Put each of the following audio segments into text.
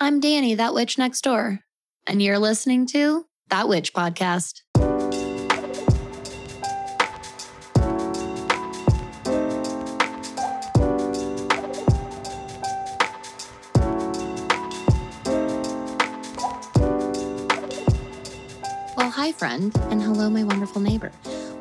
I'm Danny, that witch next door, and you're listening to That Witch Podcast. Well, hi, friend, and hello, my wonderful neighbor.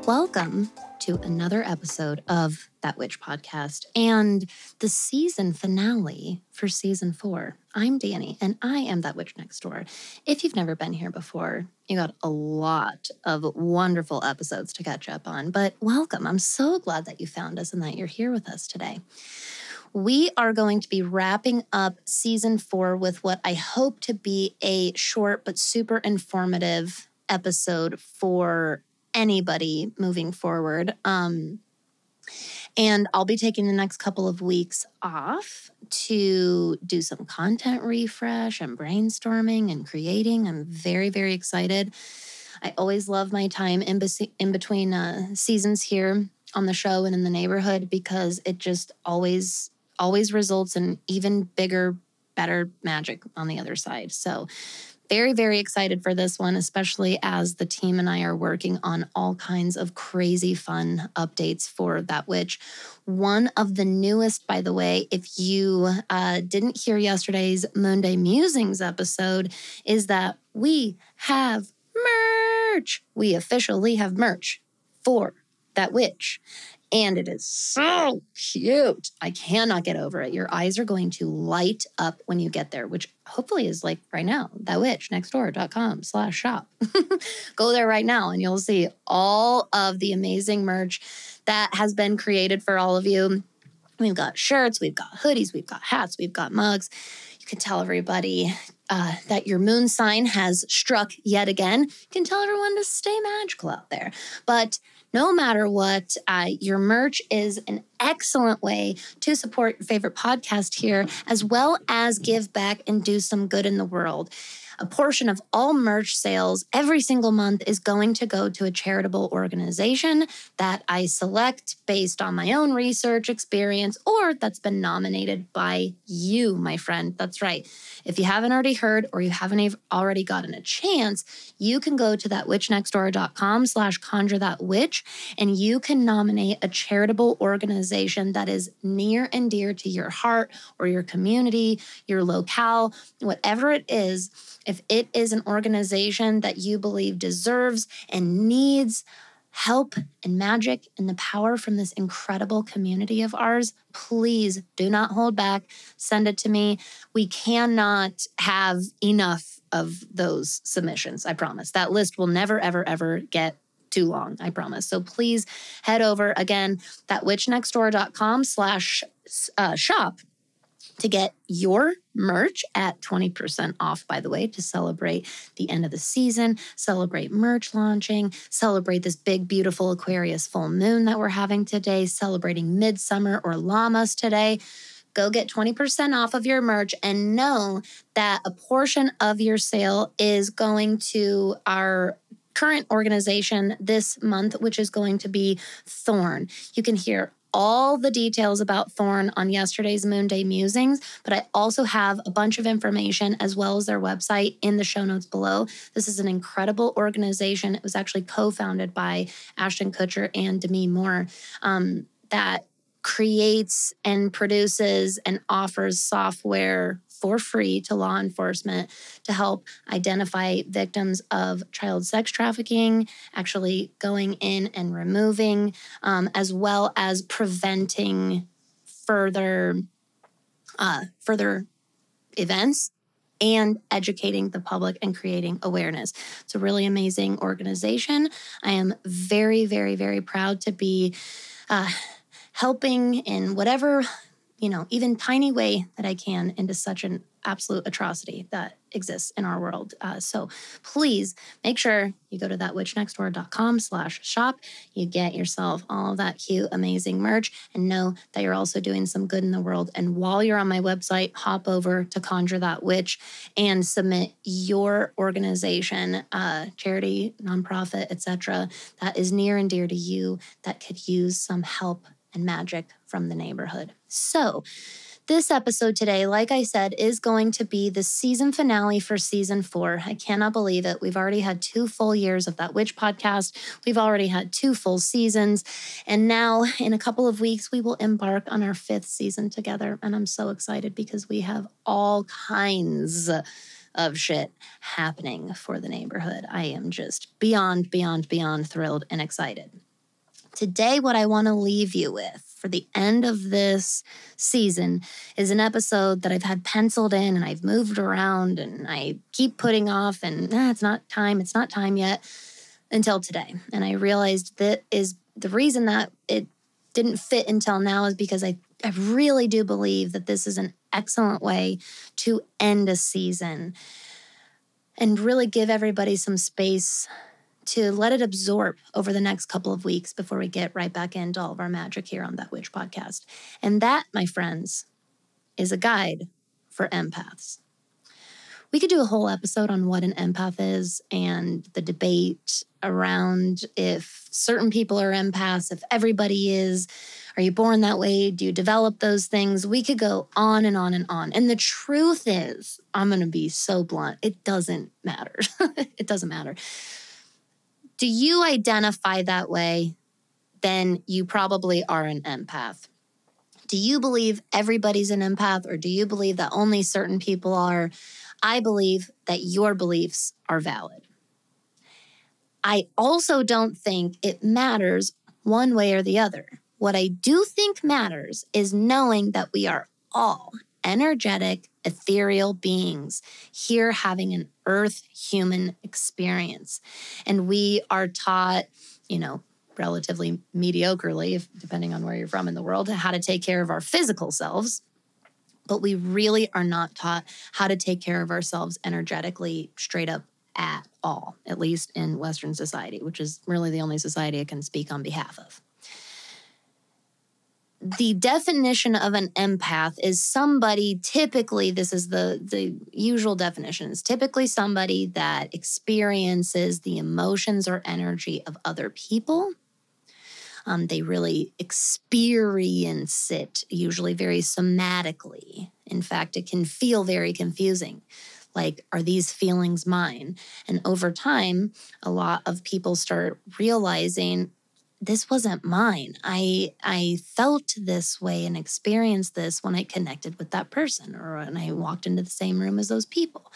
Welcome to another episode of That Witch Podcast and the season finale for season 4. I'm Danny, and I am that witch next door. If you've never been here before, you got a lot of wonderful episodes to catch up on, but welcome. I'm so glad that you found us and that you're here with us today. We are going to be wrapping up season 4 with what I hope to be a short but super informative episode for anybody moving forward. And I'll be taking the next couple of weeks off to do some content refresh and brainstorming and creating. I'm very, very excited. I always love my time in between seasons here on the show and in the neighborhood because it just always results in even bigger, better magic on the other side. So very, very excited for this one, especially as the team and I are working on all kinds of crazy fun updates for That Witch. One of the newest, by the way, if you didn't hear yesterday's Monday Musings episode, is that we have merch. We officially have merch for That Witch. And it is so cute. I cannot get over it. Your eyes are going to light up when you get there, which hopefully is like right now, thatwitchnextdoor.com/shop. Go there right now and you'll see all of the amazing merch that has been created for all of you. We've got shirts, we've got hoodies, we've got hats, we've got mugs. You can tell everybody that your moon sign has struck yet again. You can tell everyone to stay magical out there. But no matter what, your merch is an excellent way to support your favorite podcast here, as well as give back and do some good in the world. A portion of all merch sales every single month is going to go to a charitable organization that I select based on my own research experience or that's been nominated by you, my friend. That's right. If you haven't already heard or you haven't already gotten a chance, you can go to thatwitchnextdoor.com/conjurethatwitch and you can nominate a charitable organization that is near and dear to your heart or your community, your locale, whatever it is. If it is an organization that you believe deserves and needs help and magic and the power from this incredible community of ours, please do not hold back. Send it to me. We cannot have enough of those submissions, I promise. That list will never, ever, ever get too long, I promise. So please head over again, thatwitchnextdoor.com/shop to get your merch at 20% off, by the way, to celebrate the end of the season, celebrate merch launching, celebrate this big, beautiful Aquarius full moon that we're having today, celebrating midsummer or Lammas today. Go get 20% off of your merch and know that a portion of your sale is going to our current organization this month, which is going to be Thorn. You can hear all the details about Thorn on yesterday's Moonday Musings, but I also have a bunch of information as well as their website in the show notes below. This is an incredible organization. It was actually co-founded by Ashton Kutcher and Demi Moore that creates and produces and offers software for free to law enforcement to help identify victims of child sex trafficking, actually going in and removing, as well as preventing further events and educating the public and creating awareness. It's a really amazing organization. I am very, very, very proud to be helping in whatever, even tiny way that I can into such an absolute atrocity that exists in our world. So please make sure you go to thatwitchnextdoor.com/shop. You get yourself all of that cute, amazing merch and know that you're also doing some good in the world. And while you're on my website, hop over to Conjure That Witch and submit your organization, charity, nonprofit, etc., that is near and dear to you that could use some help and magic from the neighborhood. So This episode today, like I said, is going to be the season finale for season 4. I cannot believe it. We've already had 2 full years of that witch podcast. We've already had 2 full seasons. And now in a couple of weeks, we will embark on our 5th season together. And I'm so excited because we have all kinds of shit happening for the neighborhood. I am just beyond thrilled and excited. Today, what I want to leave you with for the end of this season is an episode that I've had penciled in and I've moved around and I keep putting off and it's not time yet until today. And I realized that is the reason that it didn't fit until now is because I really do believe that this is an excellent way to end a season and really give everybody some space to let it absorb over the next couple of weeks before we get right back into all of our magic here on That Witch Podcast. And that, my friends, is a guide for empaths. We could do a whole episode on what an empath is and the debate around if certain people are empaths, if everybody is. Are you born that way? Do you develop those things? We could go on and on and on. And the truth is, I'm going to be so blunt, it doesn't matter. It doesn't matter. Do you identify that way? Then you probably are an empath. Do you believe everybody's an empath, or do you believe that only certain people are? I believe that your beliefs are valid. I also don't think it matters one way or the other. What I do think matters is knowing that we are all energetic, ethereal beings here having an earth human experience. And we are taught, relatively mediocrely, depending on where you're from in the world, how to take care of our physical selves. But we really are not taught how to take care of ourselves energetically straight up at all, at least in Western society, which is really the only society I can speak on behalf of. The definition of an empath is somebody, typically, this is the usual definition, is typically somebody that experiences the emotions or energy of other people. They really experience it, usually very somatically. In fact, it can feel very confusing. Like, are these feelings mine? And over time, a lot of people start realizing, this wasn't mine. I felt this way and experienced this when I connected with that person or when I walked into the same room as those people.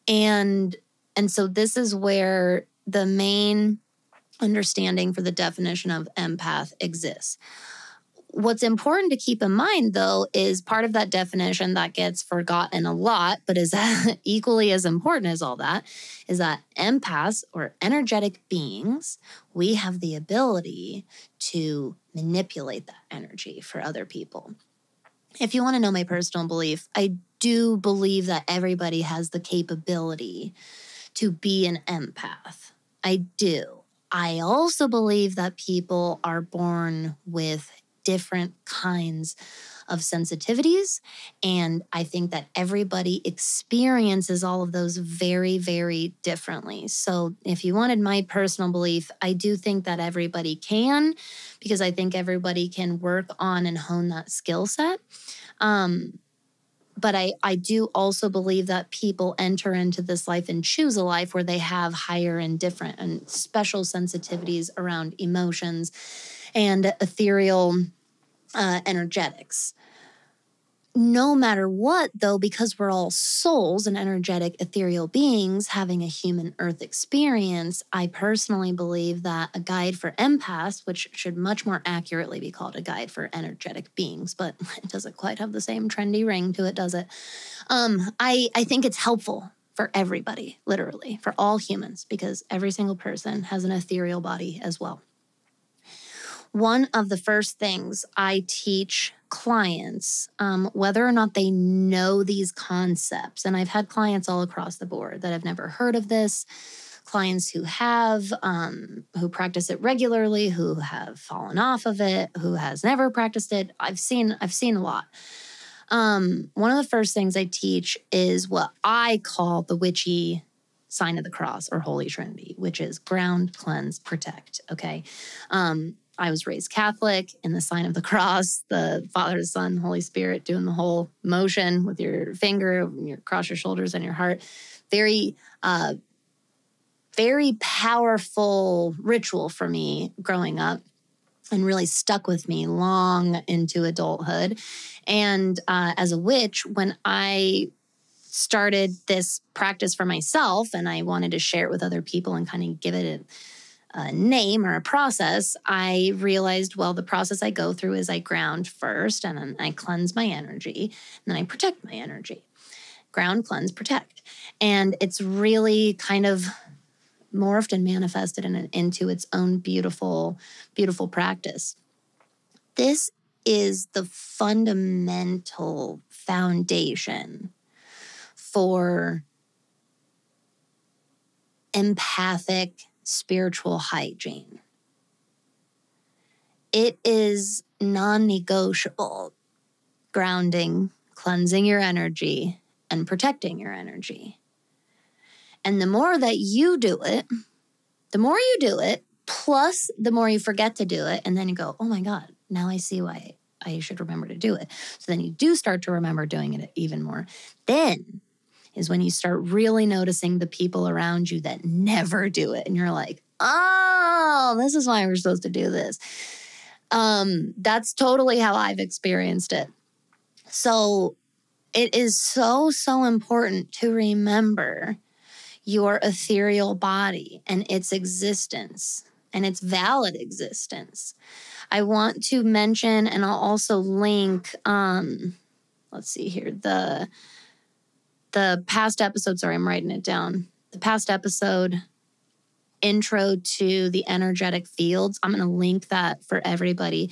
And so this is where the main understanding for the definition of empath exists. What's important to keep in mind, though, is part of that definition that gets forgotten a lot, but is equally as important as all that, is that empaths, or energetic beings, we have the ability to manipulate that energy for other people. If you want to know my personal belief, I do believe that everybody has the capability to be an empath. I do. I also believe that people are born with different kinds of sensitivities. And I think that everybody experiences all of those very, very differently. So if you wanted my personal belief, I do think that everybody can, because I think everybody can work on and hone that skill set. But I do also believe that people enter into this life and choose a life where they have higher and different and special sensitivities around emotions and ethereal energetics. No matter what, though, because we're all souls and energetic ethereal beings having a human earth experience, I personally believe that a guide for empaths, which should much more accurately be called a guide for energetic beings, but it doesn't quite have the same trendy ring to it, does it? I think it's helpful for everybody, literally, for all humans, because every single person has an ethereal body as well. One of the first things I teach clients, whether or not they know these concepts, and I've had clients all across the board that have never heard of this, clients who have, who practice it regularly, who have fallen off of it, who has never practiced it. I've seen a lot. One of the first things I teach is what I call the witchy sign of the cross or Holy Trinity, which is ground, cleanse, protect. Okay. I was raised Catholic in the sign of the cross, the Father, the Son, Holy Spirit, doing the whole motion with your finger, across your shoulders and your heart. Very, very powerful ritual for me growing up, and really stuck with me long into adulthood. And as a witch, when I started this practice for myself and I wanted to share it with other people and kind of give it a name or a process, I realized, well, the process I go through is I ground first, and then I cleanse my energy, and then I protect my energy. Ground, cleanse, protect. And it's really kind of morphed and manifested into its own beautiful, beautiful practice. This is the fundamental foundation for empathic spiritual hygiene. It is non-negotiable, grounding, cleansing your energy, and protecting your energy. And the more that you do it, plus the more you forget to do it, and then you go, oh my God, now I see why I should remember to do it. So then you do start to remember doing it even more. Then is when you start really noticing the people around you that never do it. And you're like, oh, this is why we're supposed to do this. That's totally how I've experienced it. So it is so, so important to remember your ethereal body and its existence and its valid existence. I want to mention, and I'll also link, let's see here, the past episode, sorry, I'm writing it down. The past episode, intro to the energetic fields. I'm going to link that for everybody.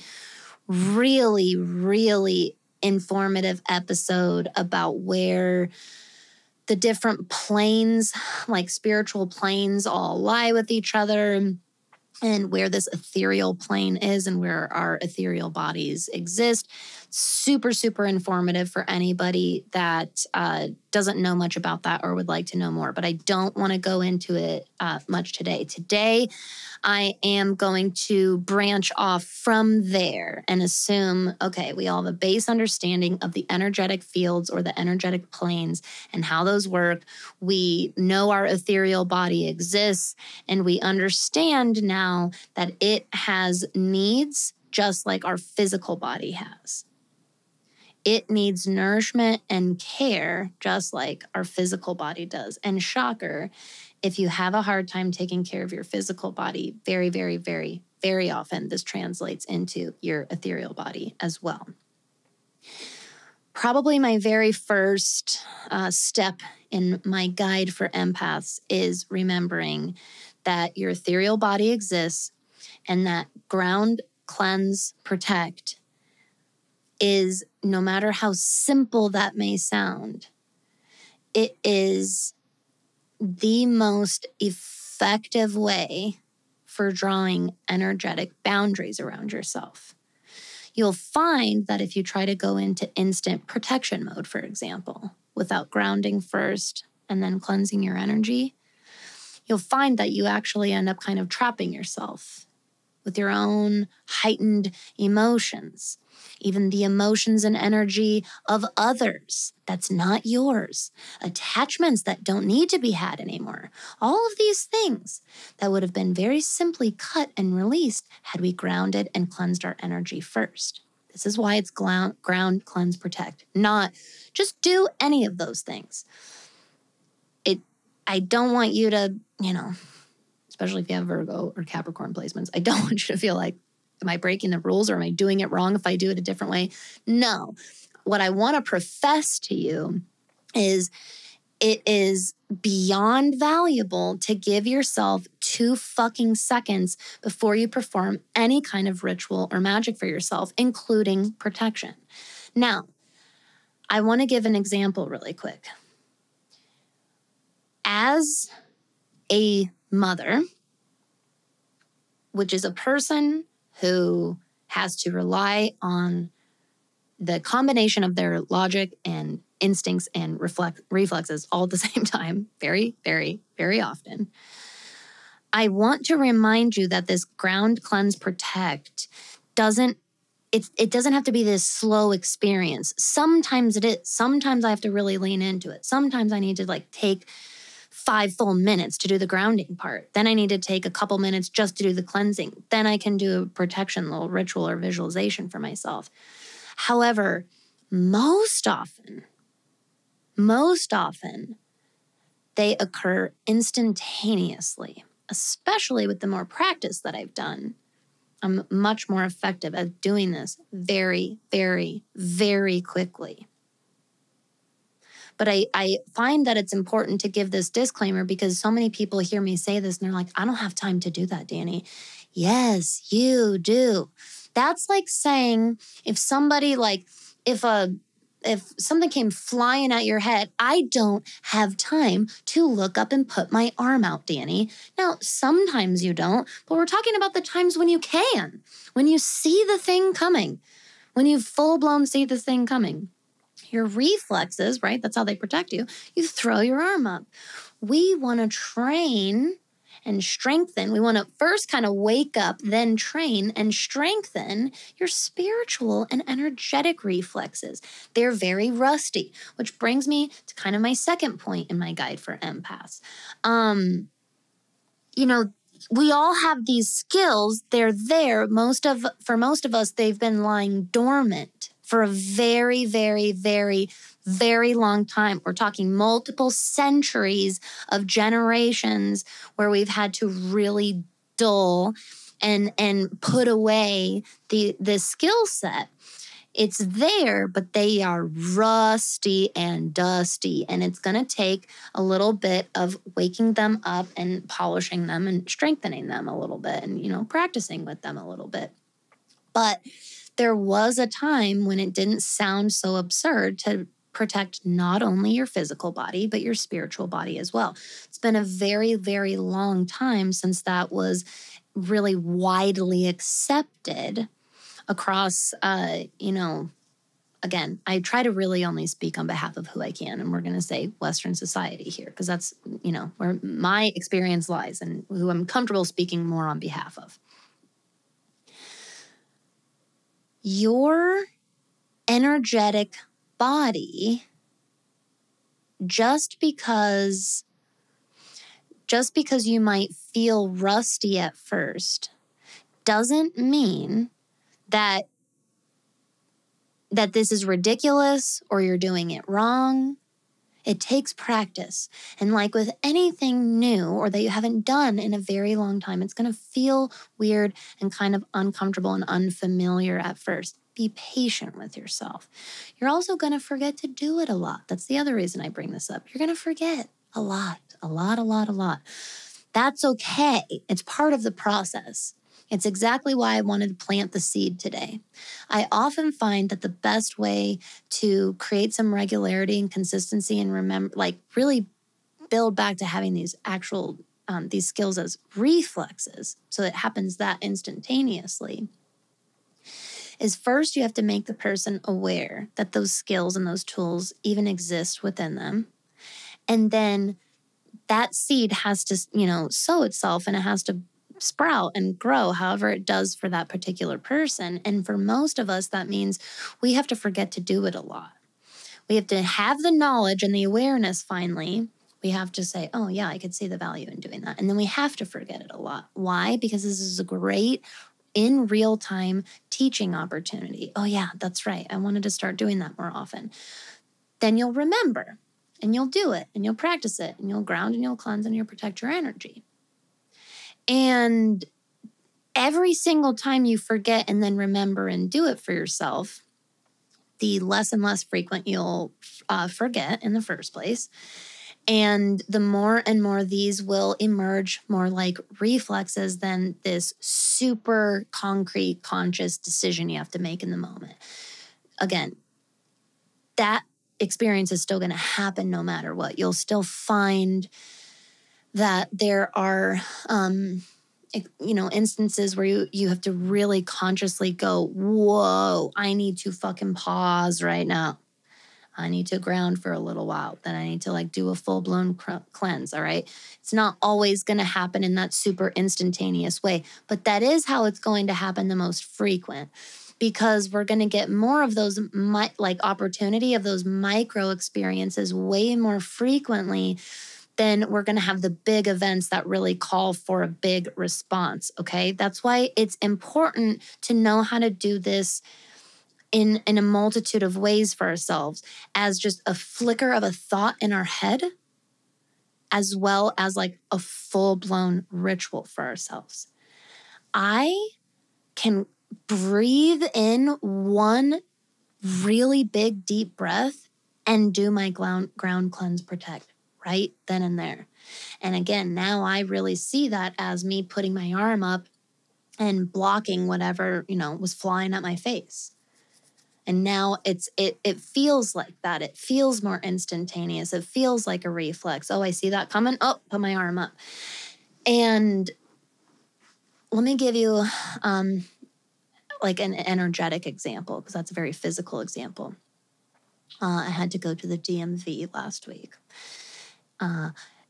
Really, really informative episode about where the different planes, like spiritual planes, all lie with each other, and where this ethereal plane is and where our ethereal bodies exist. Super, super informative for anybody that doesn't know much about that or would like to know more. But I don't want to go into it much today. Today, I am going to branch off from there and assume, okay, we all have a base understanding of the energetic fields or the energetic planes and how those work. We know our ethereal body exists, and we understand now that it has needs just like our physical body has. It needs nourishment and care just like our physical body does. And shocker, if you have a hard time taking care of your physical body, very, very, very, very often this translates into your ethereal body as well. Probably my very first step in my guide for empaths is remembering that your ethereal body exists and that ground, cleanse, protect is, no matter how simple that may sound, it is the most effective way for drawing energetic boundaries around yourself. You'll find that if you try to go into instant protection mode, for example, without grounding first and then cleansing your energy, you'll find that you actually end up kind of trapping yourself with your own heightened emotions, even the emotions and energy of others that's not yours, attachments that don't need to be had anymore. All of these things that would have been very simply cut and released had we grounded and cleansed our energy first. This is why it's ground, cleanse, protect, not just do any of those things. I don't want you to, especially if you have Virgo or Capricorn placements, I don't want you to feel like, am I breaking the rules or am I doing it wrong if I do it a different way? No. What I want to profess to you is it is beyond valuable to give yourself 2 fucking seconds before you perform any kind of ritual or magic for yourself, including protection. Now, I want to give an example really quick. As a mother, which is a person who has to rely on the combination of their logic and instincts and reflexes all at the same time, very, very, very often, I want to remind you that this ground, cleanse, protect doesn't have to be this slow experience. Sometimes it is. Sometimes I have to really lean into it. Sometimes I need to like take 5 full minutes to do the grounding part. Then I need to take a couple minutes just to do the cleansing. Then I can do a protection, little ritual or visualization for myself. However, most often, they occur instantaneously, especially with the more practice that I've done. I'm much more effective at doing this very, very, very quickly. But I find that it's important to give this disclaimer because so many people hear me say this and they're like, I don't have time to do that, Danny. Yes, you do. That's like saying if somebody if something came flying at your head, I don't have time to look up and put my arm out, Danny. Now, sometimes you don't, but we're talking about the times when you can, when you see the thing coming, when you full-blown see the thing coming. Your reflexes, right? That's how they protect you. You throw your arm up. We want to train and strengthen. We want to first kind of wake up, then train and strengthen your spiritual and energetic reflexes. They're very rusty, which brings me to kind of my second point in my guide for empaths. We all have these skills. They're there. For most of us, they've been lying dormant for a very, very, very, very long time. We're talking multiple centuries of generations where we've had to really dull and put away the skill set. It's there, but they are rusty and dusty, and it's going to take a little bit of waking them up and polishing them and strengthening them a little bit and, practicing with them a little bit. But there was a time when it didn't sound so absurd to protect not only your physical body, but your spiritual body as well. It's been a very, very long time since that was really widely accepted across, again, I try to really only speak on behalf of who I can, and we're going to say Western society here, because that's, where my experience lies and who I'm comfortable speaking more on behalf of. Your energetic body, just because you might feel rusty at first, doesn't mean that this is ridiculous or you're doing it wrong. It takes practice. And like with anything new or that you haven't done in a very long time, it's going to feel weird and kind of uncomfortable and unfamiliar at first. Be patient with yourself. You're also going to forget to do it a lot. That's the other reason I bring this up. You're going to forget a lot. That's okay. It's part of the process. It's exactly why I wanted to plant the seed today. I often find that the best way to create some regularity and consistency and really build back to having these actual, these skills as reflexes, so it happens that instantaneously, is first you have to make the person aware that those skills and those tools even exist within them. And then that seed has to, sow itself, and it has to sprout and grow however it does for that particular person. And for most of us, that means we have to forget to do it a lot. We have to have the knowledge and the awareness finally. We have to say, oh yeah, I could see the value in doing that. And then we have to forget it a lot. Why? Because this is a great in real time teaching opportunity. Oh yeah, that's right. I wanted to start doing that more often. Then you'll remember and you'll do it and you'll practice it and you'll ground and you'll cleanse and you'll protect your energy. And every single time you forget and then remember and do it for yourself, the less and less frequent you'll forget in the first place. And the more and more these will emerge more like reflexes than this super concrete conscious decision you have to make in the moment. Again, that experience is still going to happen no matter what. You'll still find that there are, instances where you have to really consciously go, whoa, I need to fucking pause right now. I need to ground for a little while. Then I need to like do a full-blown cleanse, all right? It's not always going to happen in that super instantaneous way, but that is how it's going to happen the most frequent, because we're going to get more of those opportunity of those micro experiences way more frequently than we're going to have the big events that really call for a big response, okay? That's why it's important to know how to do this in a multitude of ways for ourselves, as just a flicker of a thought in our head, as well as like a full-blown ritual for ourselves. I can breathe in one really big, deep breath and do my ground cleanse protect right then and there. And again, now I really see that as me putting my arm up and blocking whatever, was flying at my face. And now it feels like that. It feels more instantaneous. It feels like a reflex. Oh, I see that coming. Oh, put my arm up. And let me give you like an energetic example, because that's a very physical example. I had to go to the DMV last week.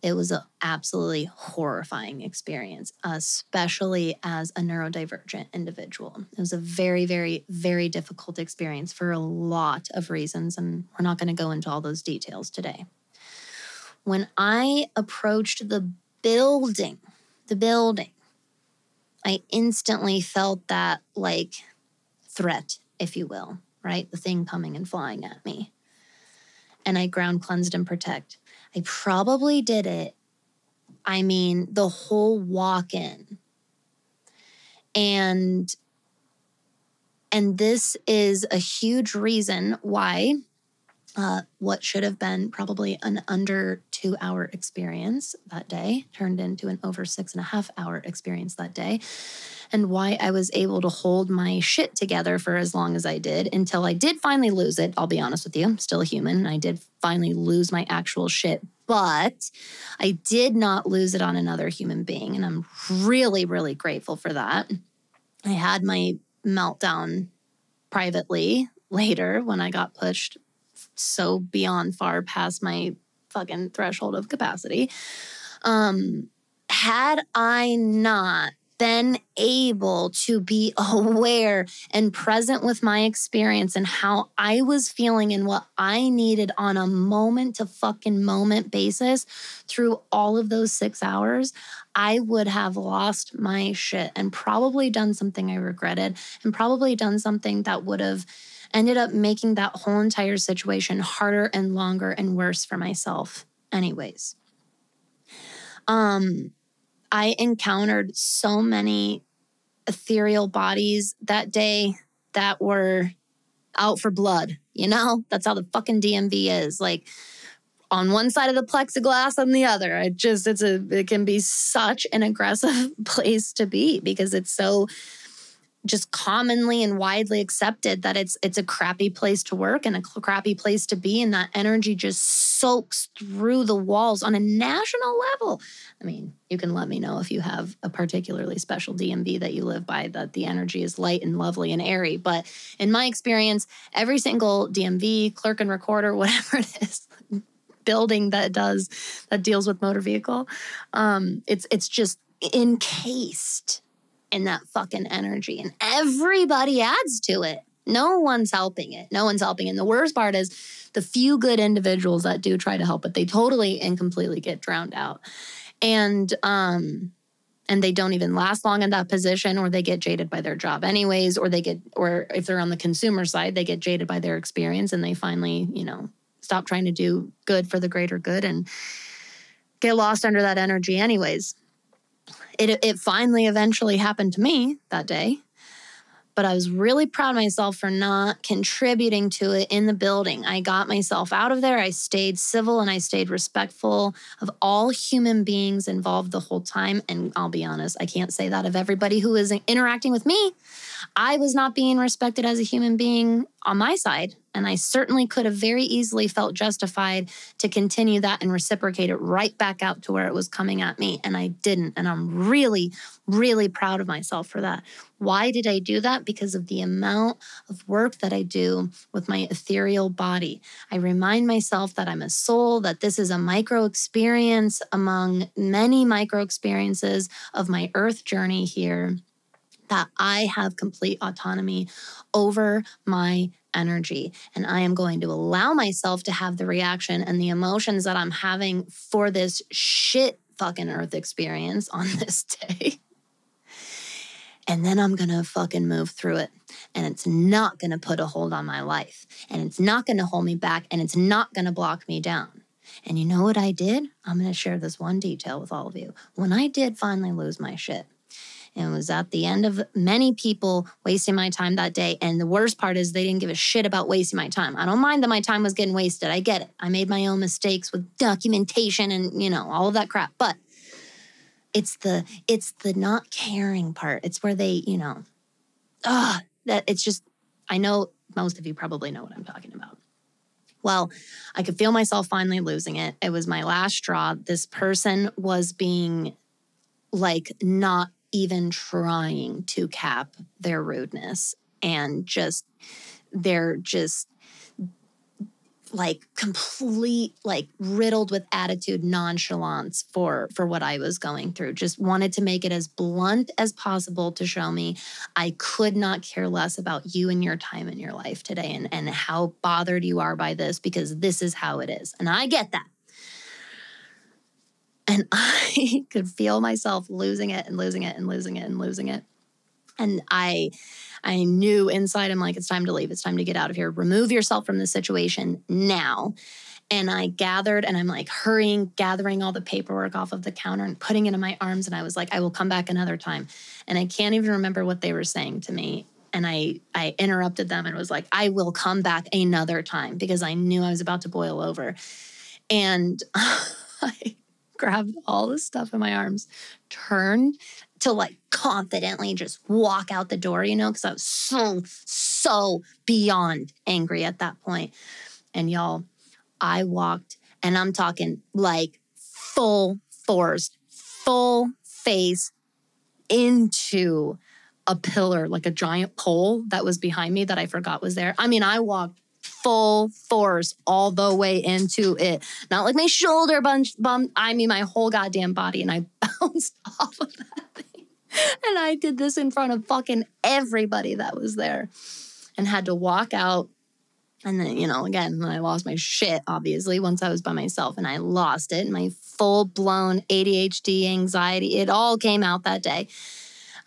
It was an absolutely horrifying experience, especially as a neurodivergent individual. It was a very, very, very difficult experience for a lot of reasons, and we're not going to go into all those details today. When I approached the building, I instantly felt that like threat, if you will, right? The thing coming and flying at me. And I ground cleansed and protect. I probably did it, the whole walk-in. And this is a huge reason why what should have been probably an under 2-hour experience that day turned into an over 6.5-hour experience that day. And why I was able to hold my shit together for as long as I did until I did finally lose it. I'll be honest with you, I'm still a human. I did finally lose my actual shit, but I did not lose it on another human being. And I'm really, really grateful for that. I had my meltdown privately later when I got pushed so beyond far past my fucking threshold of capacity. Had I not been able to be aware and present with my experience and how I was feeling and what I needed on a moment to fucking moment basis through all of those 6 hours, I would have lost my shit and probably done something I regretted and probably done something that would have ended up making that whole entire situation harder and longer and worse for myself anyways. I encountered so many ethereal bodies that day that were out for blood, That's how the fucking DMV is. Like, on one side of the plexiglass and the other. It can be such an aggressive place to be because it's so just commonly and widely accepted that it's a crappy place to work and a crappy place to be, and that energy just soaks through the walls on a national level. You can let me know if you have a particularly special DMV that you live by, that the energy is light and lovely and airy. But in my experience, every single DMV, clerk and recorder, whatever it is, building that deals with motor vehicle, it's just encased in that fucking energy, and everybody adds to it. No one's helping it. And the worst part is the few good individuals that do try to help it, they totally and completely get drowned out. And they don't even last long in that position, or they get jaded by their job anyways, or if they're on the consumer side, they get jaded by their experience and they finally, stop trying to do good for the greater good and get lost under that energy anyways. It finally eventually happened to me that day, but I was really proud of myself for not contributing to it in the building. I got myself out of there. I stayed civil and I stayed respectful of all human beings involved the whole time. And I'll be honest, I can't say that of everybody who is interacting with me. I was not being respected as a human being on my side And I certainly could have very easily felt justified to continue that and reciprocate it right back out to where it was coming at me. And I didn't. And I'm really, really proud of myself for that. Why did I do that? Because of the amount of work that I do with my ethereal body. I remind myself that I'm a soul, that this is a micro experience among many micro experiences of my earth journey here, that I have complete autonomy over my energy. And I am going to allow myself to have the reaction and the emotions that I'm having for this shit fucking earth experience on this day. And then I'm going to fucking move through it. And it's not going to put a hold on my life. And it's not going to hold me back. And it's not going to block me down. And you know what I did? I'm going to share this one detail with all of you. When I did finally lose my shit, it was at the end of many people wasting my time that day. And the worst part is they didn't give a shit about wasting my time. I don't mind that my time was getting wasted. I get it. I made my own mistakes with documentation and, all of that crap. But it's the not caring part. It's where they, that it's just, I know most of you probably know what I'm talking about. Well, I could feel myself finally losing it. It was my last straw. This person was being not even trying to cap their rudeness, and they're complete, riddled with attitude, nonchalance for what I was going through. Just wanted to make it as blunt as possible to show me I could not care less about you and your time in your life today and how bothered you are by this, because this is how it is. And I get that. And I could feel myself losing it and losing it and losing it and losing it. And I knew inside, I'm like, it's time to leave. It's time to get out of here. Remove yourself from this situation now. And I gathered, and I'm hurrying, gathering all the paperwork off of the counter and putting it in my arms. And I was like, I will come back another time. And I can't even remember what they were saying to me. And I interrupted them and was like, I will come back another time, because I knew I was about to boil over. And I grabbed all the stuff in my arms, turned to confidently just walk out the door, because I was so beyond angry at that point. And y'all, I walked, and I'm talking full force, full face into a pillar, a giant pole that was behind me that I forgot was there. I mean, I walked full force all the way into it. Not my shoulder bump. I mean, my whole goddamn body. And I bounced off of that thing. And I did this in front of fucking everybody that was there, and had to walk out. And then, again, I lost my shit, obviously, once I was by myself, and I lost it. My full-blown ADHD, anxiety, it all came out that day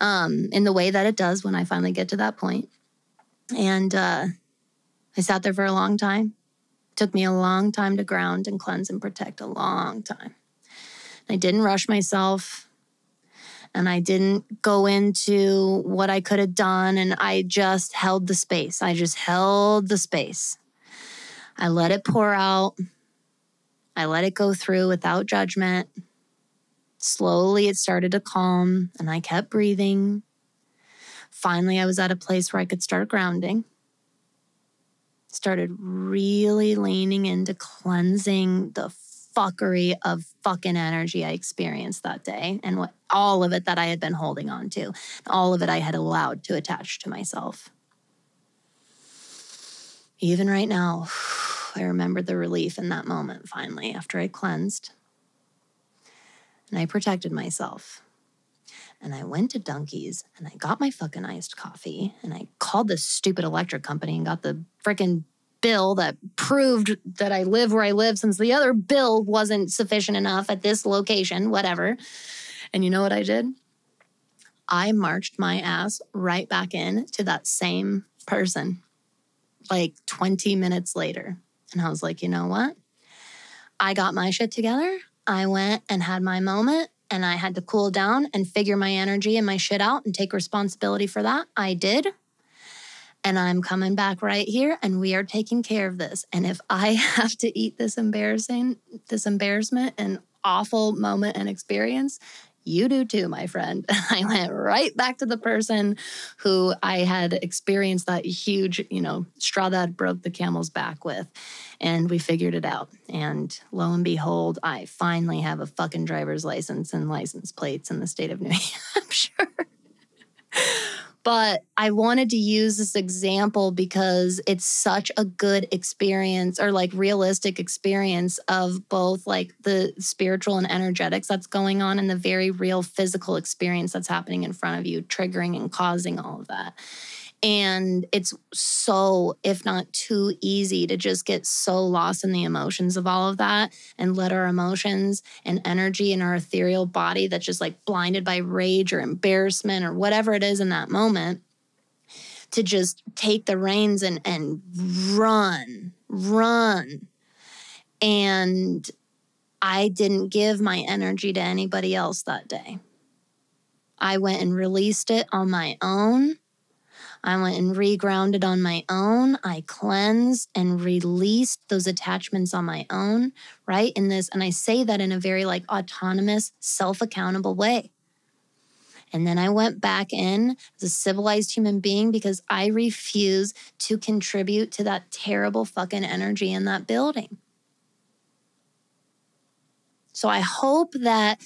in the way that it does when I finally get to that point. And I sat there for a long time. It took me a long time to ground and cleanse and protect, a long time. I didn't rush myself, and I didn't go into what I could have done, and I just held the space. I just held the space. I let it pour out. I let it go through without judgment. Slowly, it started to calm, and I kept breathing. Finally, I was at a place where I could start grounding. Started really leaning into cleansing the fuckery of fucking energy I experienced that day, and all of it that I had been holding on to, all of it I had allowed to attach to myself. Even right now, I remember the relief in that moment, finally, after I cleansed. And I protected myself. And I went to Dunkies, and I got my fucking iced coffee, and I called this stupid electric company and got the freaking bill that proved that I live where I live, since the other bill wasn't sufficient enough at this location, whatever. And you know what I did? I marched my ass right back in to that same person 20 minutes later. And I was like, you know what? I got my shit together. I went and had my moment, and I had to cool down and figure my energy and my shit out and take responsibility for that. I did. And I'm coming back right here, and we are taking care of this. And if I have to eat this embarrassment and awful moment and experience, you do too, my friend. I went right back to the person who I had experienced that huge, straw that broke the camel's back with. And we figured it out. And lo and behold, I finally have a fucking driver's license and license plates in the state of New Hampshire. But I wanted to use this example because it's such a good experience, or like realistic experience of both like the spiritual and energetics that's going on and the very real physical experience that's happening in front of you, triggering and causing all of that. And it's so, if not too easy, to just get so lost in the emotions of all of that and let our emotions and energy in our ethereal body that's just like blinded by rage or embarrassment or whatever it is in that moment, to just take the reins and run. And I didn't give my energy to anybody else that day. I went and released it on my own. I went and regrounded on my own. I cleansed and released those attachments on my own, right? And I say that in a very like autonomous, self-accountable way. And then I went back in as a civilized human being because I refuse to contribute to that terrible fucking energy in that building. So I hope that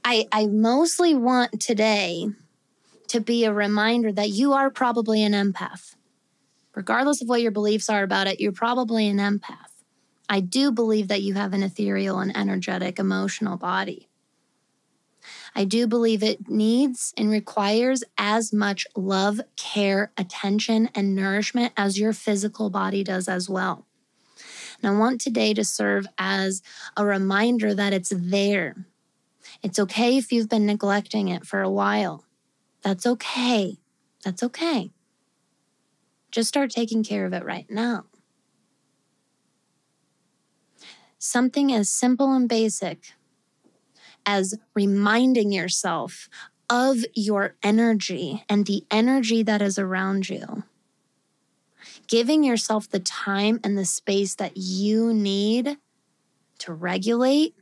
I mostly want today to be a reminder that you are probably an empath. Regardless of what your beliefs are about it, you're probably an empath. I do believe that you have an ethereal and energetic emotional body. I do believe it needs and requires as much love, care, attention, and nourishment as your physical body does as well. And I want today to serve as a reminder that it's there. It's okay if you've been neglecting it for a while. That's okay. That's okay. Just start taking care of it right now. Something as simple and basic as reminding yourself of your energy and the energy that is around you. Giving yourself the time and the space that you need to regulate,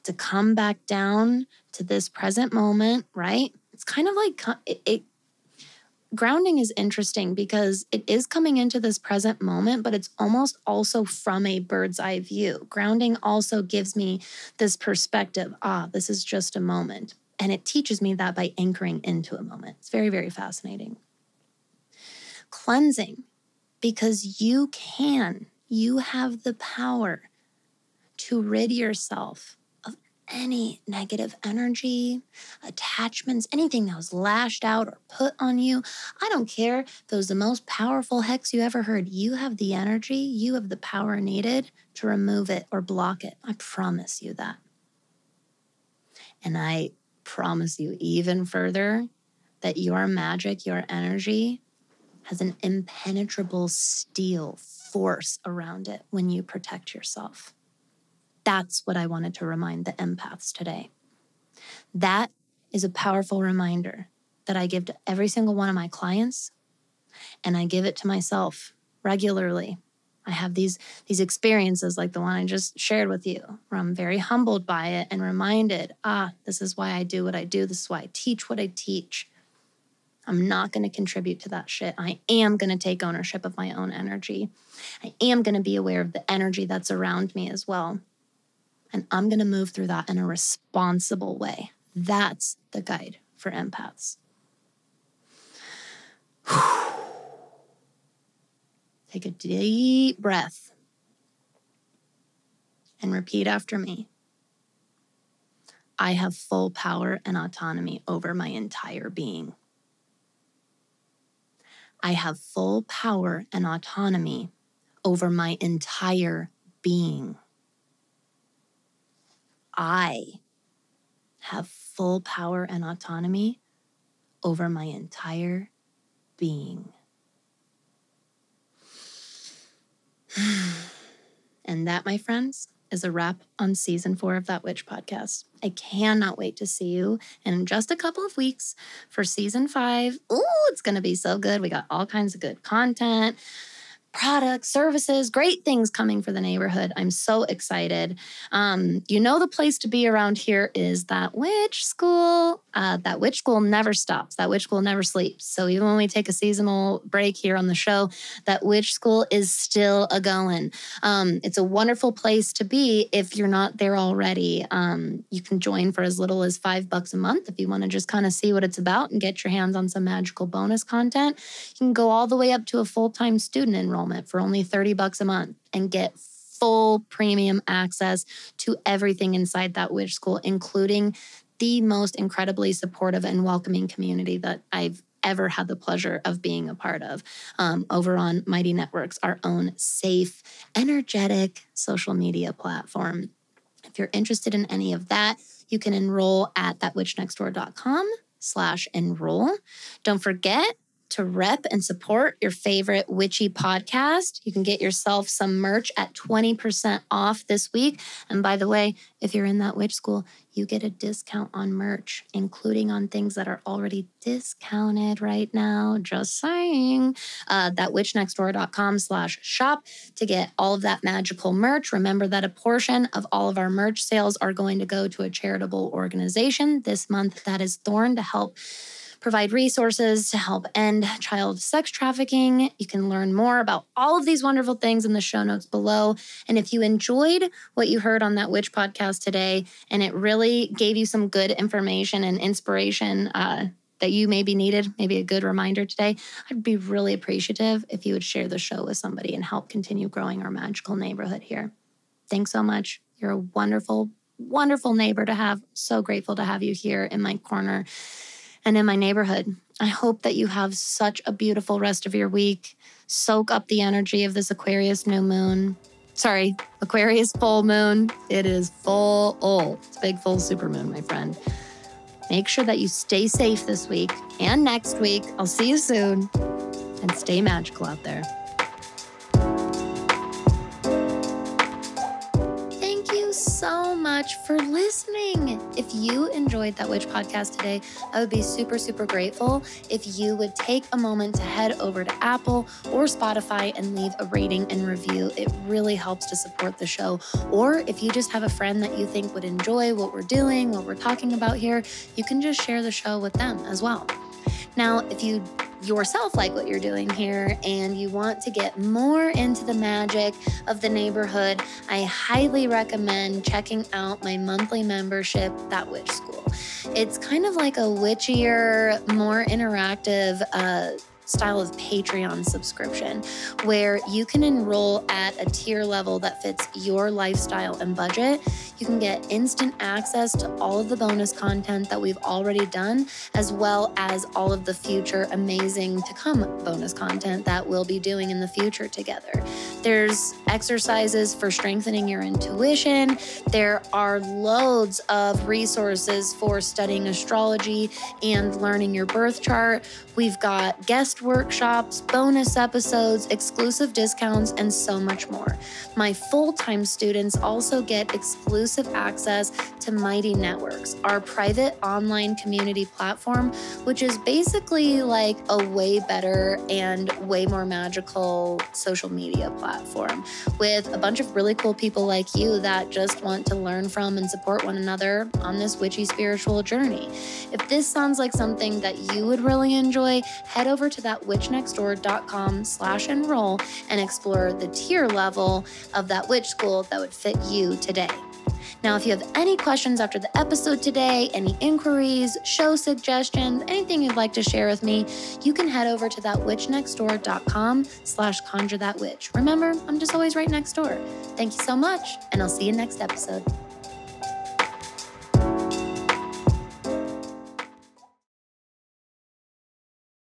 to come back down to this present moment, right? It's kind of like grounding is interesting because it is coming into this present moment, but it's almost also from a bird's eye view. Grounding also gives me this perspective, this is just a moment. And it teaches me that by anchoring into a moment. It's very, very fascinating. Cleansing, because you have the power to rid yourself any negative energy, attachments, anything that was lashed out or put on you. I don't care if it was the most powerful hex you ever heard. You have the energy, you have the power needed to remove it or block it. I promise you that. And I promise you even further that your magic, your energy has an impenetrable steel force around it when you protect yourself. That's what I wanted to remind the empaths today. That is a powerful reminder that I give to every single one of my clients, and I give it to myself regularly. I have these experiences like the one I just shared with you, where I'm very humbled by it and reminded, this is why I do what I do. This is why I teach what I teach. I'm not going to contribute to that shit. I am going to take ownership of my own energy. I am going to be aware of the energy that's around me as well. And I'm going to move through that in a responsible way. That's the guide for empaths. Take a deep breath and repeat after me. I have full power and autonomy over my entire being. I have full power and autonomy over my entire being. I have full power and autonomy over my entire being. And that, my friends, is a wrap on season 4 of That Witch podcast. I cannot wait to see you in just a couple of weeks for season 5. Ooh, it's going to be so good. We got all kinds of good content. products, services, great things coming for the neighborhood. I'm so excited. The place to be around here is that witch school. That witch school never stops. That witch school never sleeps. So even when we take a seasonal break here on the show, that witch school is still a-going. It's a wonderful place to be if you're not there already. You can join for as little as $5 a month if you want to just kind of see what it's about and get your hands on some magical bonus content. You can go all the way up to a full-time student enrollment for only $30 a month and get full premium access to everything inside that witch school, including the most incredibly supportive and welcoming community that I've ever had the pleasure of being a part of over on Mighty Networks, our own safe, energetic social media platform. If you're interested in any of that, you can enroll at thatwitchnextdoor.com/enroll. Don't forget to rep and support your favorite witchy podcast. You can get yourself some merch at 20% off this week. And by the way, if you're in that witch school, you get a discount on merch, including on things that are already discounted right now. Just saying. Thatwitchnextdoor.com/shop to get all of that magical merch. Remember that a portion of all of our merch sales are going to go to a charitable organization. This month, that is Thorn, to help provide resources to help end child sex trafficking. You can learn more about all of these wonderful things in the show notes below. And if you enjoyed what you heard on that witch podcast today, and it really gave you some good information and inspiration that you maybe needed, maybe a good reminder today, I'd be really appreciative if you would share the show with somebody and help continue growing our magical neighborhood here. Thanks so much. You're a wonderful, wonderful neighbor to have. So grateful to have you here in my corner and in my neighborhood. I hope that you have such a beautiful rest of your week. Soak up the energy of this Aquarius full moon. It is full. Oh, it's a big full supermoon, my friend. Make sure that you stay safe this week and next week. I'll see you soon. And stay magical out there. So much for listening. If you enjoyed that witch podcast today, I would be super, super grateful if you would take a moment to head over to Apple or Spotify and leave a rating and review. It really helps to support the show. Or if you just have a friend that you think would enjoy what we're doing, what we're talking about here, you can just share the show with them as well. Now, if you yourself like what you're doing here and you want to get more into the magic of the neighborhood, I highly recommend checking out my monthly membership, That Witch School. It's kind of like a witchier, more interactive style of Patreon subscription where you can enroll at a tier level that fits your lifestyle and budget. You can get instant access to all of the bonus content that we've already done, as well as all of the future amazing to come bonus content that we'll be doing in the future together. There's exercises for strengthening your intuition. There are loads of resources for studying astrology and learning your birth chart. We've got guest workshops, bonus episodes, exclusive discounts, and so much more. My full-time students also get exclusive access to Mighty Networks, our private online community platform, which is basically like a way better and way more magical social media platform with a bunch of really cool people like you that just want to learn from and support one another on this witchy spiritual journey. If this sounds like something that you would really enjoy, head over to thatwitchnextdoor.com/enroll and explore the tier level of that witch school that would fit you today. Now, if you have any questions after the episode today, any inquiries, show suggestions, anything you'd like to share with me, you can head over to thatwitchnextdoor.com/conjurethatwitch. Remember, I'm just always right next door. Thank you so much, and I'll see you next episode.